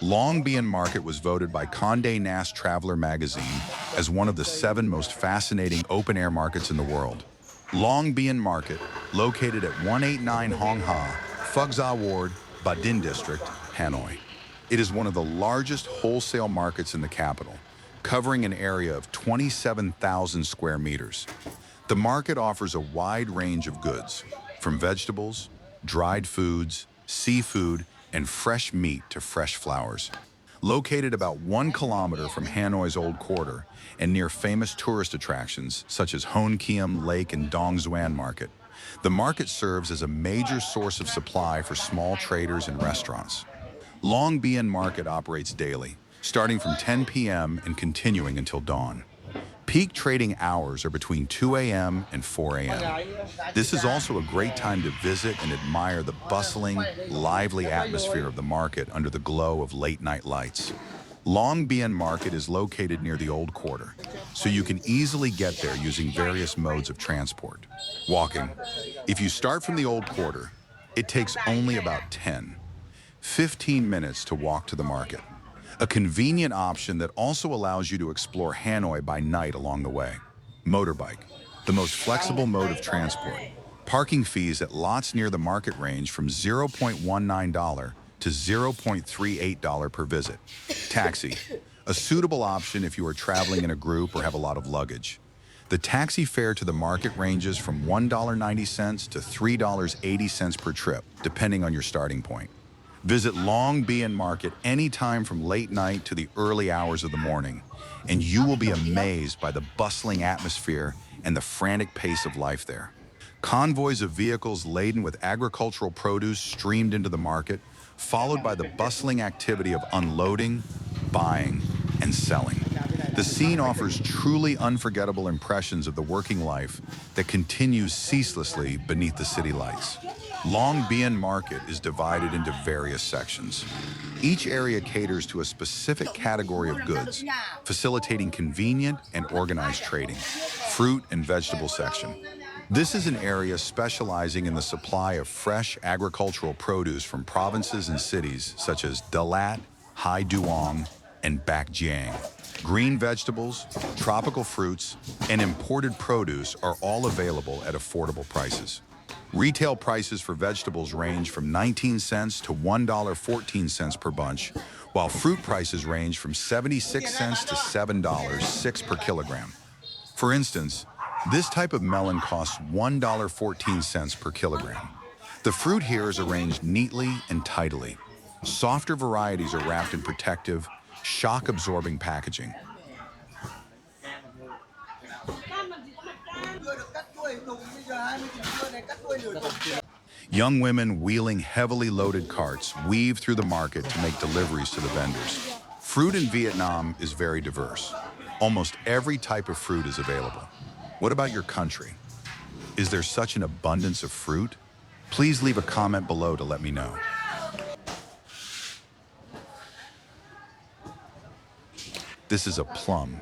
Long Bien Market was voted by Condé Nast Traveler magazine as one of the 7 most fascinating open-air markets in the world. Long Bien Market, located at 189 Hong Ha, Phuc Gia Ward, Ba Dinh District, Hanoi. It is one of the largest wholesale markets in the capital, covering an area of 27,000 square meters. The market offers a wide range of goods, from vegetables, dried foods, seafood, and fresh meat to fresh flowers. Located about 1 kilometer from Hanoi's Old Quarter and near famous tourist attractions such as Hoan Kiem Lake and Dong Xuan Market, the market serves as a major source of supply for small traders and restaurants. Long Bien Market operates daily, starting from 10 p.m. and continuing until dawn. Peak trading hours are between 2 a.m. and 4 a.m. This is also a great time to visit and admire the bustling, lively atmosphere of the market under the glow of late-night lights. Long Bien Market is located near the Old Quarter, so you can easily get there using various modes of transport. Walking. If you start from the Old Quarter, it takes only about 15 minutes to walk to the market. A convenient option that also allows you to explore Hanoi by night along the way. Motorbike, the most flexible mode of transport. Parking fees at lots near the market range from $0.19 to $0.38 per visit. Taxi, a suitable option if you are traveling in a group or have a lot of luggage. The taxi fare to the market ranges from $1.90 to $3.80 per trip, depending on your starting point. Visit Long Bien Market anytime from late night to the early hours of the morning, and you will be amazed by the bustling atmosphere and the frantic pace of life there. Convoys of vehicles laden with agricultural produce streamed into the market, followed by the bustling activity of unloading, buying, and selling. The scene offers truly unforgettable impressions of the working life that continues ceaselessly beneath the city lights. Long Bien Market is divided into various sections. Each area caters to a specific category of goods, facilitating convenient and organized trading. Fruit and vegetable section. This is an area specializing in the supply of fresh agricultural produce from provinces and cities such as Dalat, Hai Duong, and Bac Giang. Green vegetables, tropical fruits, and imported produce are all available at affordable prices. Retail prices for vegetables range from 19 cents to $1.14 per bunch, while fruit prices range from 76 cents to $7.06 per kilogram. For instance, this type of melon costs $1.14 per kilogram. The fruit here is arranged neatly and tidily. Softer varieties are wrapped in protective, shock-absorbing packaging. Young women wheeling heavily loaded carts weave through the market to make deliveries to the vendors. Fruit in Vietnam is very diverse. Almost every type of fruit is available. What about your country? Is there such an abundance of fruit? Please leave a comment below to let me know. This is a plum,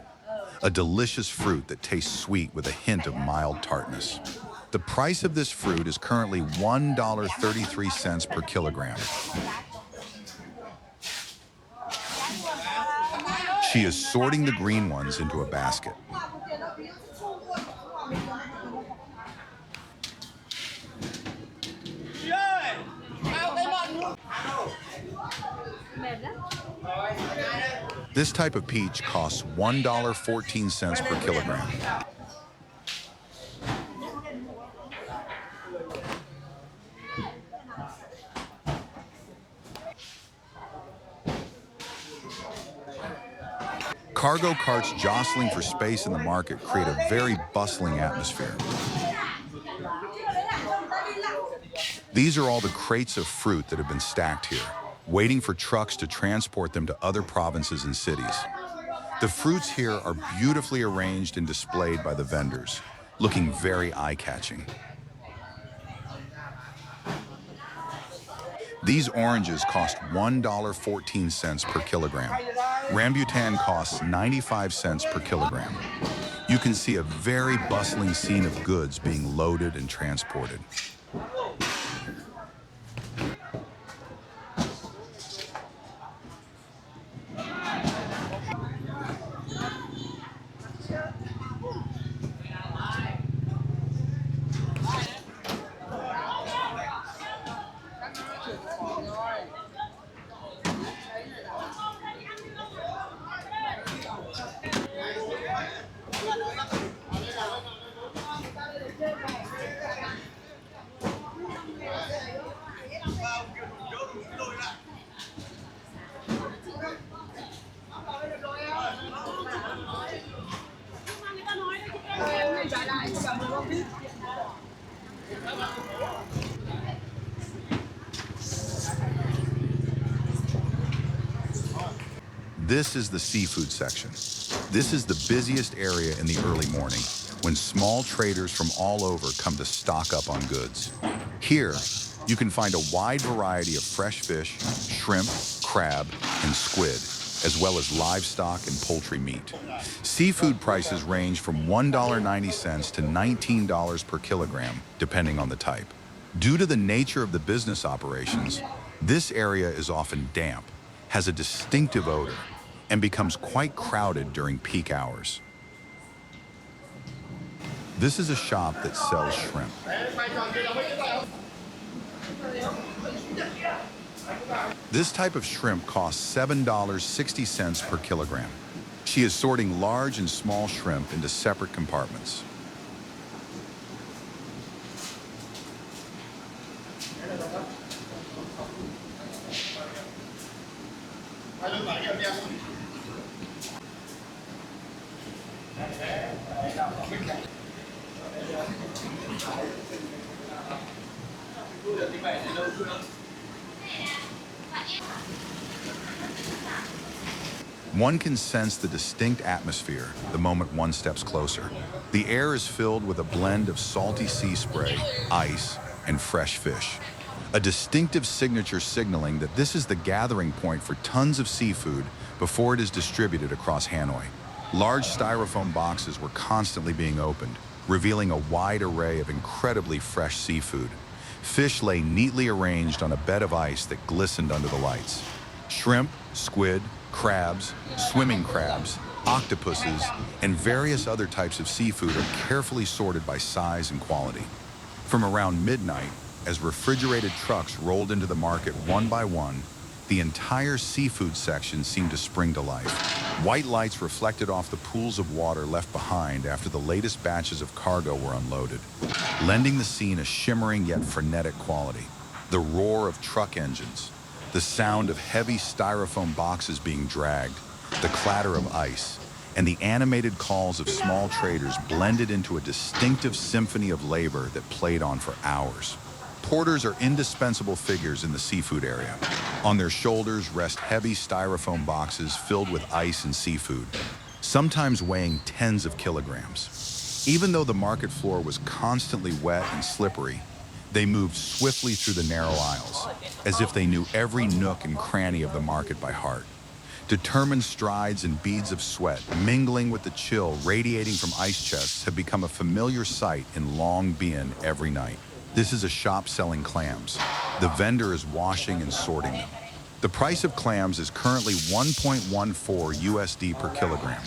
a delicious fruit that tastes sweet with a hint of mild tartness. The price of this fruit is currently $1.33 per kilogram. She is sorting the green ones into a basket. This type of peach costs $1.14 per kilogram. Cargo carts jostling for space in the market create a very bustling atmosphere. These are all the crates of fruit that have been stacked here, waiting for trucks to transport them to other provinces and cities. The fruits here are beautifully arranged and displayed by the vendors, looking very eye-catching. These oranges cost $1.14 per kilogram. Rambutan costs 95 cents per kilogram. You can see a very bustling scene of goods being loaded and transported. This is the seafood section. This is the busiest area in the early morning, when small traders from all over come to stock up on goods. Here, you can find a wide variety of fresh fish, shrimp, crab, and squid, as well as livestock and poultry meat. Seafood prices range from $1.90 to $19 per kilogram, depending on the type. Due to the nature of the business operations, this area is often damp, has a distinctive odor, and becomes quite crowded during peak hours. This is a shop that sells shrimp. This type of shrimp costs $7.60 per kilogram. She is sorting large and small shrimp into separate compartments. One can sense the distinct atmosphere the moment one steps closer. The air is filled with a blend of salty sea spray, ice, and fresh fish. A distinctive signature signaling that this is the gathering point for tons of seafood before it is distributed across Hanoi. Large styrofoam boxes were constantly being opened, revealing a wide array of incredibly fresh seafood. Fish lay neatly arranged on a bed of ice that glistened under the lights. Shrimp, squid, crabs, swimming crabs, octopuses, and various other types of seafood are carefully sorted by size and quality. From around midnight, as refrigerated trucks rolled into the market one by one, the entire seafood section seemed to spring to life. White lights reflected off the pools of water left behind after the latest batches of cargo were unloaded, lending the scene a shimmering yet frenetic quality. The roar of truck engines, the sound of heavy styrofoam boxes being dragged, the clatter of ice, and the animated calls of small traders blended into a distinctive symphony of labor that played on for hours. Porters are indispensable figures in the seafood area. On their shoulders rest heavy styrofoam boxes filled with ice and seafood, sometimes weighing tens of kilograms. Even though the market floor was constantly wet and slippery, they moved swiftly through the narrow aisles, as if they knew every nook and cranny of the market by heart. Determined strides and beads of sweat mingling with the chill radiating from ice chests have become a familiar sight in Long Bien every night. This is a shop selling clams. The vendor is washing and sorting them. The price of clams is currently $1.14 USD per kilogram.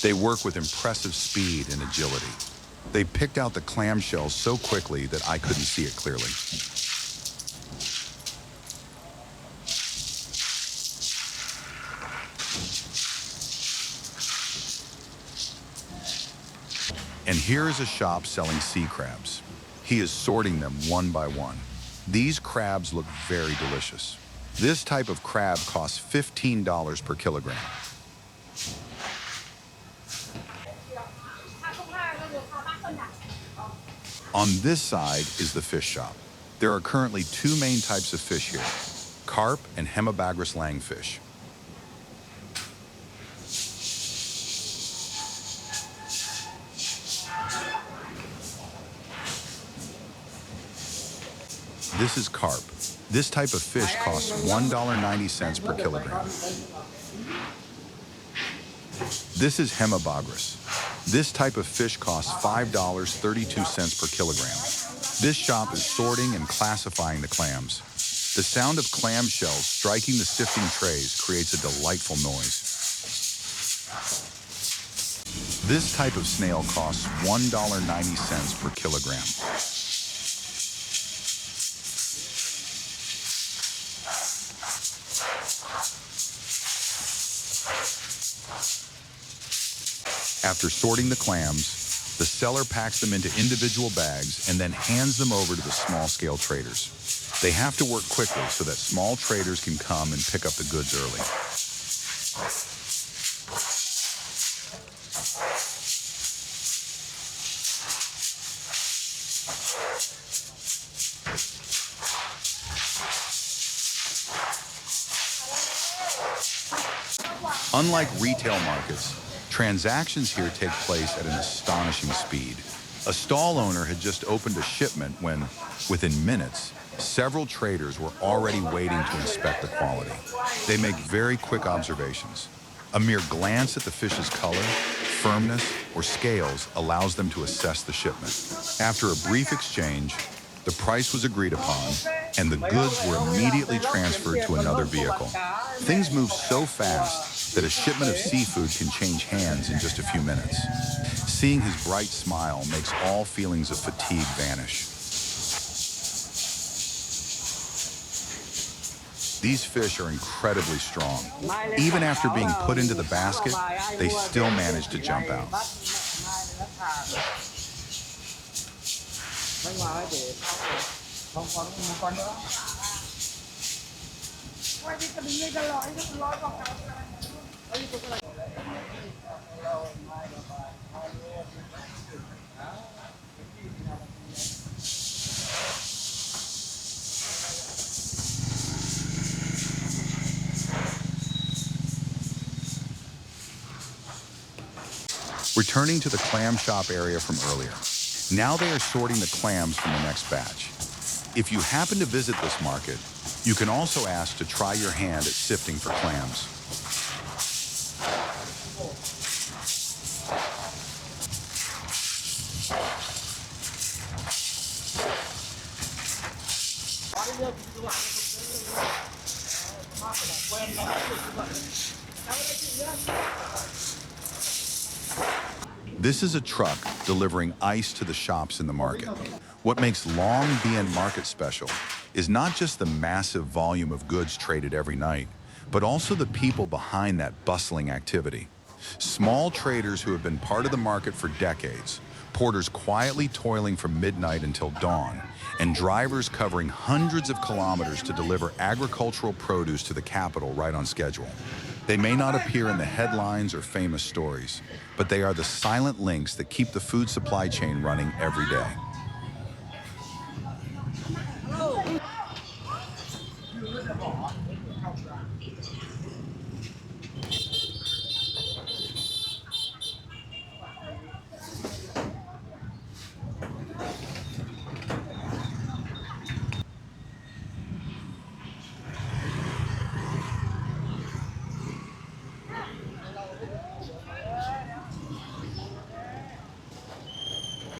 They work with impressive speed and agility. They picked out the clamshells so quickly that I couldn't see it clearly. And here is a shop selling sea crabs. He is sorting them one by one. These crabs look very delicious. This type of crab costs $15 per kilogram. On this side is the fish shop. There are currently two main types of fish here, carp and Hemibagris langfish. This is carp. This type of fish costs $1.90 per kilogram. This is Hemibagris. This type of fish costs $5.32 per kilogram. This shop is sorting and classifying the clams. The sound of clamshells striking the sifting trays creates a delightful noise. This type of snail costs $1.90 per kilogram. After sorting the clams, the seller packs them into individual bags and then hands them over to the small-scale traders. They have to work quickly so that small traders can come and pick up the goods early. Unlike retail markets, transactions here take place at an astonishing speed. A stall owner had just opened a shipment when, within minutes, several traders were already waiting to inspect the quality. They make very quick observations. A mere glance at the fish's color, firmness, or scales allows them to assess the shipment. After a brief exchange, the price was agreed upon, and the goods were immediately transferred to another vehicle. Things move so fast that a shipment of seafood can change hands in just a few minutes. Seeing his bright smile makes all feelings of fatigue vanish. These fish are incredibly strong. Even after being put into the basket, they still manage to jump out. Returning to the clam shop area from earlier. Now they are sorting the clams from the next batch. If you happen to visit this market, you can also ask to try your hand at sifting for clams. This is a truck delivering ice to the shops in the market. What makes Long Bien Market special is not just the massive volume of goods traded every night, but also the people behind that bustling activity. Small traders who have been part of the market for decades, porters quietly toiling from midnight until dawn, and drivers covering hundreds of kilometers to deliver agricultural produce to the capital right on schedule. They may not appear in the headlines or famous stories, but they are the silent links that keep the food supply chain running every day.